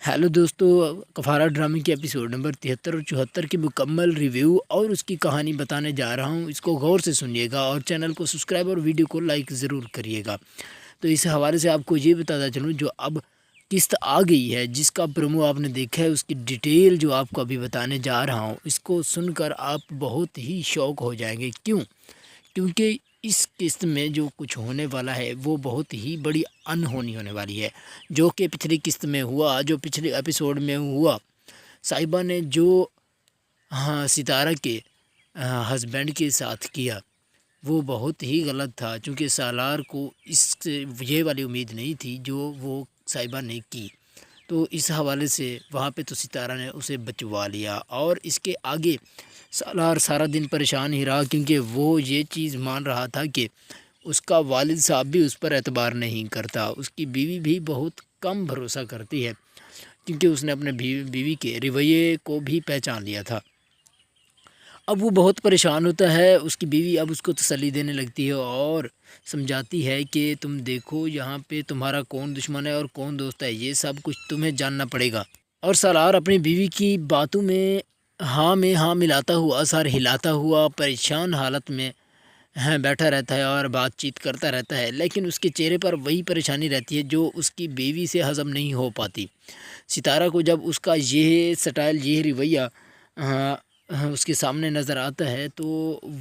Hello दोस्तों, कफारा ड्रामे के एपिसोड नंबर 73 और 74 की मुकम्मल रिव्यू और उसकी कहानी बताने जा रहा हूं। इसको गौर से सुनिएगा और चैनल को सब्सक्राइब और वीडियो को लाइक ज़रूर करिएगा। तो इस हवाले से आपको ये बताता चलूं, जो अब किस्त आ गई है जिसका प्रोमो आपने देखा है, उसकी डिटेल जो आपको अभी बताने जा रहा हूँ, इसको सुनकर आप बहुत ही शौक हो जाएंगे। क्योंकि इस किस्त में जो कुछ होने वाला है वो बहुत ही बड़ी अनहोनी होने वाली है। जो कि पिछली किस्त में हुआ, जो पिछले एपिसोड में हुआ, साहिबा ने जो सितारा के हस्बैंड के साथ किया वो बहुत ही गलत था। क्योंकि सालार को इस ये वाली उम्मीद नहीं थी जो वो साहिबा ने की। तो इस हवाले से वहाँ पे तो सितारा ने उसे बचवा लिया। और इसके आगे सालार सारा दिन परेशान ही रहा, क्योंकि वो ये चीज़ मान रहा था कि उसका वालिद साहब भी उस पर एतबार नहीं करता, उसकी बीवी भी बहुत कम भरोसा करती है, क्योंकि उसने अपने बीवी के रवैये को भी पहचान लिया था। अब वो बहुत परेशान होता है। उसकी बीवी अब उसको तसल्ली देने लगती है और समझाती है कि तुम देखो, यहाँ पे तुम्हारा कौन दुश्मन है और कौन दोस्त है, ये सब कुछ तुम्हें जानना पड़ेगा। और सालार अपनी बीवी की बातों में हाँ मिलाता हुआ, सर हिलाता हुआ परेशान हालत में बैठा रहता है और बातचीत करता रहता है। लेकिन उसके चेहरे पर वही परेशानी रहती है जो उसकी बीवी से हज़म नहीं हो पाती। सितारा को जब उसका ये स्टाइल, ये रवैया उसके सामने नज़र आता है तो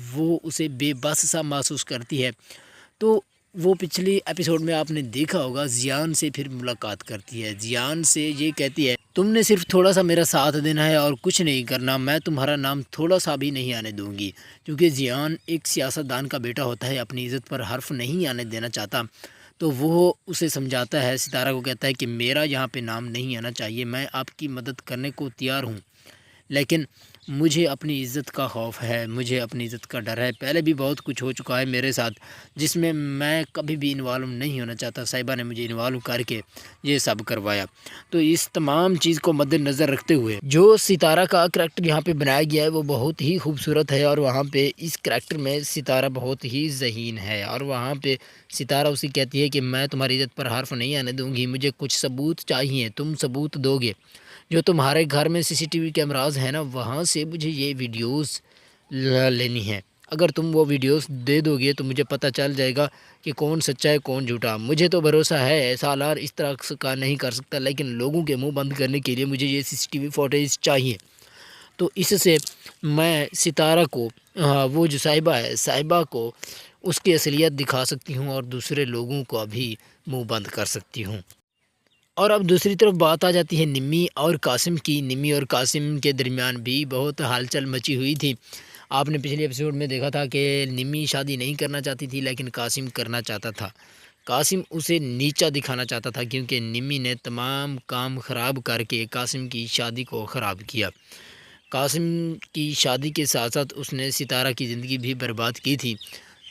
वो उसे बेबस सा महसूस करती है। तो वो पिछली एपिसोड में आपने देखा होगा, जियान से फिर मुलाकात करती है। जियान से ये कहती है, तुमने सिर्फ थोड़ा सा मेरा साथ देना है और कुछ नहीं करना, मैं तुम्हारा नाम थोड़ा सा भी नहीं आने दूंगी। क्योंकि जियान एक सियासतदान का बेटा होता है, अपनी इज़्ज़त पर हर्फ नहीं आने देना चाहता। तो वो उसे समझाता है, सितारा को कहता है कि मेरा यहाँ पे नाम नहीं आना चाहिए, मैं आपकी मदद करने को तैयार हूँ, लेकिन मुझे अपनी इज़्ज़त का खौफ है, मुझे अपनी इज़्ज़त का डर है। पहले भी बहुत कुछ हो चुका है मेरे साथ जिसमें मैं कभी भी इन्वॉल्व नहीं होना चाहता। साहिबा ने मुझे इन्वॉल्व करके ये सब करवाया। तो इस तमाम चीज़ को मद्देनज़र रखते हुए जो सितारा का करैक्टर यहाँ पे बनाया गया है वो बहुत ही खूबसूरत है। और वहाँ पे इस करैक्टर में सितारा बहुत ही ज़हीन है। और वहाँ पे सितारा उसे कहती है कि मैं तुम्हारी इज़्ज़त पर हर्फ नहीं आने दूँगी, मुझे कुछ सबूत चाहिए, तुम सबूत दोगे। जो तुम्हारे घर में सीसीटीवी कैमरास हैं ना, वहाँ से मुझे ये वीडियोस लेनी है। अगर तुम वो वीडियोस दे दोगे तो मुझे पता चल जाएगा कि कौन सच्चा है कौन झूठा। मुझे तो भरोसा है सालार इस तरह का नहीं कर सकता, लेकिन लोगों के मुंह बंद करने के लिए मुझे ये सीसीटीवी फुटेज चाहिए। तो इससे मैं सितारा को, वो जो साहिबा है, साहिबा को उसकी असलियत दिखा सकती हूँ और दूसरे लोगों को भी मुँह बंद कर सकती हूँ। और अब दूसरी तरफ बात आ जाती है निम्मी और कासिम की। निम्मी और कासिम के दरमियान भी बहुत हलचल मची हुई थी। आपने पिछले एपिसोड में देखा था कि निम्मी शादी नहीं करना चाहती थी, लेकिन कासिम करना चाहता था। कासिम उसे नीचा दिखाना चाहता था, क्योंकि निम्मी ने तमाम काम ख़राब करके कासिम की शादी को ख़राब किया। कासिम की शादी के साथ साथ उसने सितारा की ज़िंदगी भी बर्बाद की थी।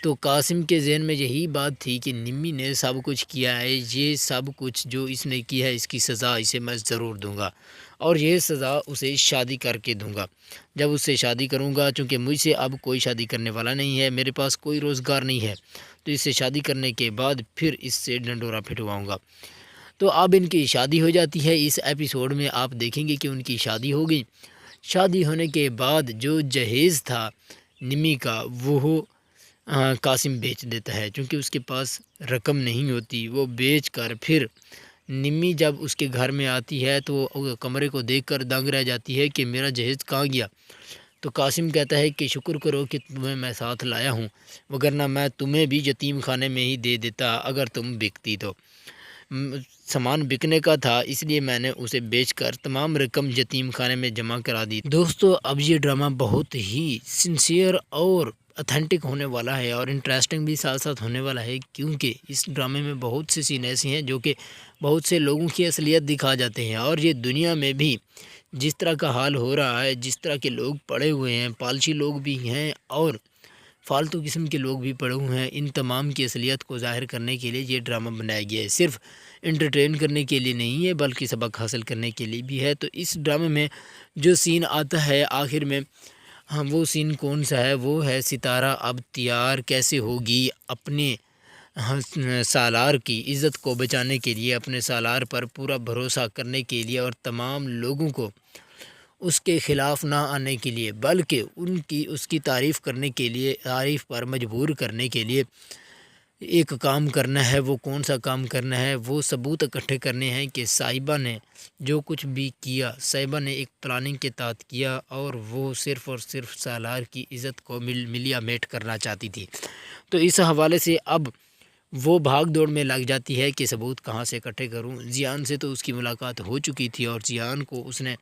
तो कासिम के ज़हन में यही बात थी कि निम्मी ने सब कुछ किया है, ये सब कुछ जो इसने किया है इसकी सज़ा इसे मैं ज़रूर दूंगा, और ये सज़ा उसे शादी करके दूंगा। जब उससे शादी करूंगा, चूँकि मुझसे अब कोई शादी करने वाला नहीं है, मेरे पास कोई रोज़गार नहीं है, तो इससे शादी करने के बाद फिर इससे ढंडोरा पिटवाऊँगा। तो अब इनकी शादी हो जाती है। इस एपिसोड में आप देखेंगे कि उनकी शादी हो गई। शादी होने के बाद जो जहेज़ था निम्मी का, वो कासिम बेच देता है, क्योंकि उसके पास रकम नहीं होती। वो बेच कर फिर निम्मी जब उसके घर में आती है तो वो कमरे को देखकर दंग रह जाती है कि मेरा जहेज़ कहाँ गया। तो कासिम कहता है कि शुक्र करो कि तुम्हें मैं साथ लाया हूँ, वगरना मैं तुम्हें भी यतीम खाने में ही दे देता अगर तुम बिकती तो। सामान बिकने का था, इसलिए मैंने उसे बेचकर तमाम रकम यतीम खाने में जमा करा दी। दोस्तों, अब ये ड्रामा बहुत ही सिंसियर और ऑथेंटिक होने वाला है और इंटरेस्टिंग भी साथ साथ होने वाला है, क्योंकि इस ड्रामे में बहुत सी सीन ऐसी हैं जो कि बहुत से लोगों की असलियत दिखा जाते हैं। और ये दुनिया में भी जिस तरह का हाल हो रहा है, जिस तरह के लोग पड़े हुए हैं, पालसी लोग भी हैं और फालतू किस्म के लोग भी पड़े हुए हैं, इन तमाम की असलियत को ज़ाहिर करने के लिए ये ड्रामा बनाया गया है। सिर्फ एंटरटेन करने के लिए नहीं है, बल्कि सबक हासिल करने के लिए भी है। तो इस ड्रामे में जो सीन आता है आखिर में, हाँ, वो सीन कौन सा है? वो है सितारा अब तैयार कैसे होगी अपने سالار کی عزت کو بچانے کے لیے، اپنے سالار پر پورا بھروسہ کرنے کے لیے اور تمام لوگوں کو اس کے خلاف نہ آنے کے لیے بلکہ اس کی تعریف کرنے کے لیے، تعریف پر مجبور کرنے کے لیے ایک کام کرنا ہے۔ وہ کون سا کام کرنا ہے؟ وہ ثبوت اکٹھے کرنے ہیں کہ صاحبہ نے جو کچھ بھی کیا، صاحبہ نے ایک پلاننگ کے تحت کیا اور وہ صرف اور صرف سالار کی عزت کو ملیا میٹ کرنا چاہتی تھی۔ تو اس حوالے سے اب وہ بھاگ دوڑ میں لگ جاتی ہے کہ ثبوت کہاں سے اکٹھے کروں۔ زیان سے تو اس کی ملاقات ہو چکی تھی اور زیان کو اس نے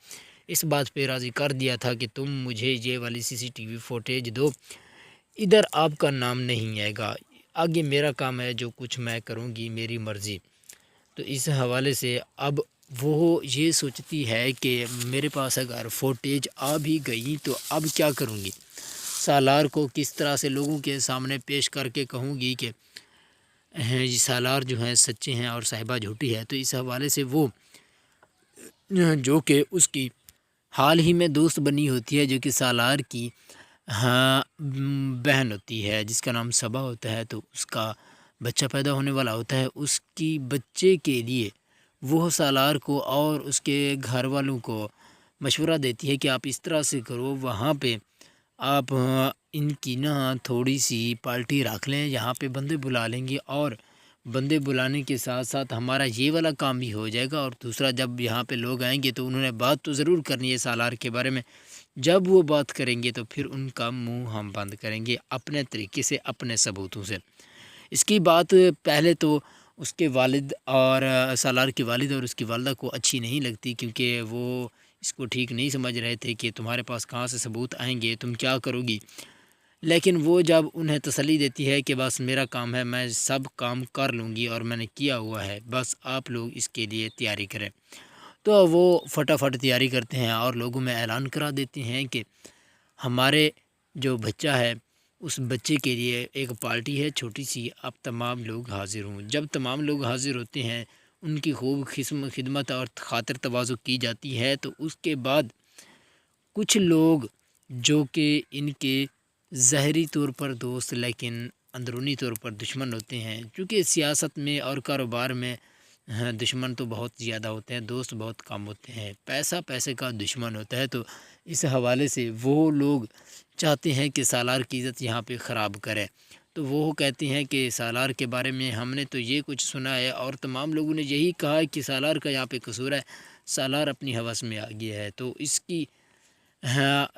اس بات پہ راضی کر دیا تھا کہ تم مجھے یہ والی CCTV فوٹیج دو، ادھر آپ کا نام نہیں آئے گا، آگے میرا کام ہے، جو کچھ میں کروں گی میری مرضی۔ تو اس حوالے سے اب وہ یہ سوچتی ہے کہ میرے پاس اگر فوٹیج آ بھی گئی تو اب کیا کروں گی، سالار کو کس طرح سے لوگوں کے سامنے پیش کر کے کہوں گی کہ یہ سالار جو ہیں سچے ہیں اور صاحبہ جھوٹی ہے۔ تو اس حوالے سے وہ جو کہ اس کی حال ہی میں دوست بنی ہوتی ہے، جو کہ سالار کی بہن ہوتی ہے جس کا نام صبا ہوتا ہے، تو اس کا بچہ پیدا ہونے والا ہوتا ہے، اس کی بچے کے لیے وہ سالار کو اور اس کے گھر والوں کو مشورہ دیتی ہے کہ آپ اس طرح سے کرو، وہاں پہ آپ ان کی تھوڑی سی پارٹی رکھ لیں، یہاں پہ بندے بلا لیں گے اور بندے بلانے کے ساتھ ساتھ ہمارا یہ والا کام بھی ہو جائے گا، اور دوسرا جب یہاں پہ لوگ آئیں گے تو انہوں نے بات تو ضرور کرنی ہے سالار کے بارے میں، جب وہ بات کریں گے تو پھر ان کا منہ ہم بند کریں گے اپنے طریقے سے، اپنے ثبوتوں سے۔ اس کی بات پہلے تو اس کے والد اور سالار کے والد اور اس کی والدہ کو اچھی نہیں لگتی، کیونکہ وہ اس کو ٹھیک نہیں سمجھ رہے تھے کہ تمہارے پاس کہاں سے ثبوت آئیں گے، تم کیا کرو گی۔ لیکن وہ جب انہیں تسلی دیتی ہے کہ بس میرا کام ہے، میں سب کام کر لوں گی اور میں نے کیا ہوا ہے، بس آپ لوگ اس کے لیے تیاری کریں، تو وہ فٹافٹ تیاری کرتے ہیں اور لوگوں میں اعلان کرا دیتے ہیں کہ ہمارے جو بچہ ہے اس بچے کے لیے ایک پارٹی ہے چھوٹی سی، اب تمام لوگ حاضر ہوں۔ جب تمام لوگ حاضر ہوتے ہیں، ان کی خوب خدمت اور خاطر تواضع کی جاتی ہے، تو اس کے بعد کچھ لوگ جو کہ ان کے ظاہری طور پر دوست لیکن اندرونی طور پر دشمن ہوتے ہیں، چونکہ سیاست میں اور کاروبار میں دشمن تو بہت زیادہ ہوتے ہیں، دوست بہت کم ہوتے ہیں، پیسے کا دشمن ہوتا ہے۔ تو اس حوالے سے وہ لوگ چاہتے ہیں کہ سالار کی عزت یہاں پہ خراب کرے، تو وہ کہتے ہیں کہ سالار کے بارے میں ہم نے تو یہ کچھ سنا ہے اور تمام لوگوں نے یہی کہا ہے کہ سالار کا یہاں پہ قصور ہے، سالار اپنی ہوس میں آ گیا ہے۔ تو اس کی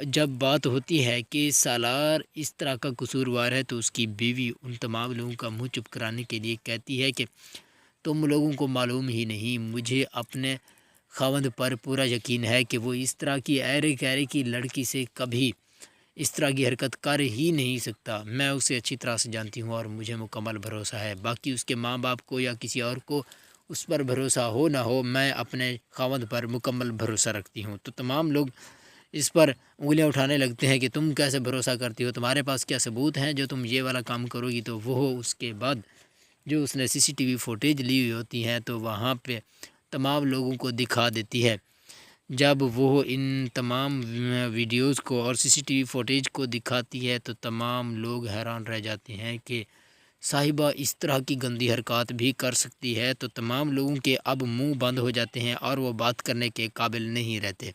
جب بات ہوتی ہے کہ سالار اس طرح کا قصوروار ہے، تو اس کی بیوی ان تمام لوگوں کا منہ چپ کرانے کے لیے کہتی ہے کہ تم لوگوں کو معلوم ہی نہیں، مجھے اپنے خاوند پر پورا یقین ہے کہ وہ اس طرح کی ایرے گیرے کی لڑکی سے کبھی اس طرح کی حرکت کر ہی نہیں سکتا، میں اسے اچھی طرح سے جانتی ہوں اور مجھے مکمل بھروسہ ہے، باقی اس کے ماں باپ کو یا کسی اور کو اس پر بھروسہ ہو نہ ہو، میں اپنے خاوند پر مکمل بھروسہ رکھتی ہوں۔ تو تمام لوگ اس پر انگلیاں اٹھانے لگتے ہیں کہ تم کیسے بھروسہ کرتی ہو، تمہارے پاس کیا ثبوت ہیں جو تم یہ والا کام کرو گی۔ تو وہ اس کے بعد جو اس نے CCTV فوٹیج لی ہوئی ہوتی ہیں تو وہاں پہ تمام لوگوں کو دکھا دیتی ہے۔ جب وہ ان تمام ویڈیوز کو اور CCTV فوٹیج کو دکھاتی ہے تو تمام لوگ حیران رہ جاتے ہیں کہ صاحبہ اس طرح کی گندی حرکات بھی کر سکتی ہے، تو تمام لوگوں کے اب منہ بند ہو جاتے ہیں اور وہ بات کرنے کے قابل نہیں رہتے۔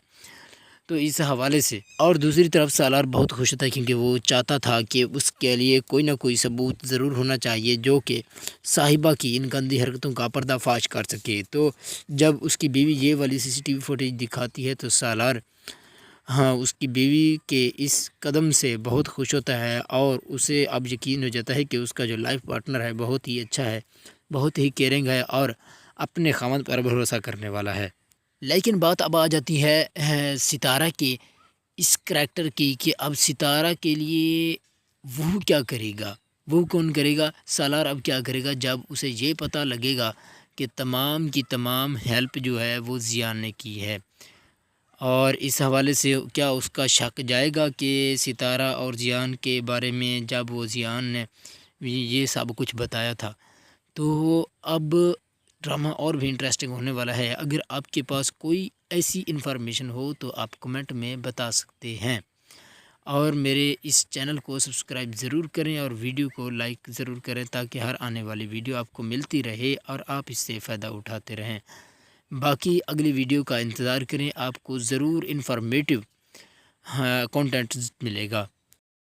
تو اس حوالے سے اور دوسری طرف سالار بہت خوش تھا، کیونکہ وہ چاہتا تھا کہ اس کے لیے کوئی نہ کوئی ثبوت ضرور ہونا چاہیے جو کہ صاحبہ کی ان گندی حرکتوں کا پردہ فاش کر سکے۔ تو جب اس کی بیوی یہ والی CCTV فوٹیج دکھاتی ہے تو سالار اس کی بیوی کے اس قدم سے بہت خوش ہوتا ہے اور اسے اب یقین ہو جاتا ہے کہ اس کا جو لائف پارٹنر ہے بہت ہی اچھا ہے، بہت ہی کیئرنگ ہے اور اپنے خاوند پر بھروسہ کرنے والا ہے۔ لیکن بات اب آ جاتی ہے ستارہ کے اس کریکٹر کی کہ اب ستارہ کے لیے وہ کیا کرے گا، وہ کون کرے گا، سالار اب کیا کرے گا جب اسے یہ پتہ لگے گا کہ تمام کی تمام ہیلپ جو ہے وہ زیان نے کی ہے، اور اس حوالے سے کیا اس کا شک جائے گا کہ ستارہ اور زیان کے بارے میں جب وہ زیان نے یہ سب کچھ بتایا تھا۔ تو اب ڈرامہ اور بھی انٹرسٹنگ ہونے والا ہے۔ اگر آپ کے پاس کوئی ایسی انفارمیشن ہو تو آپ کمنٹ میں بتا سکتے ہیں۔ اور میرے اس چینل کو سبسکرائب ضرور کریں اور ویڈیو کو لائک ضرور کریں تاکہ ہر آنے والی ویڈیو آپ کو ملتی رہے اور آپ اس سے فائدہ اٹھاتے رہیں۔ باقی اگلی ویڈیو کا انتظار کریں، آپ کو ضرور انفارمیٹیو کنٹینٹ ملے گا۔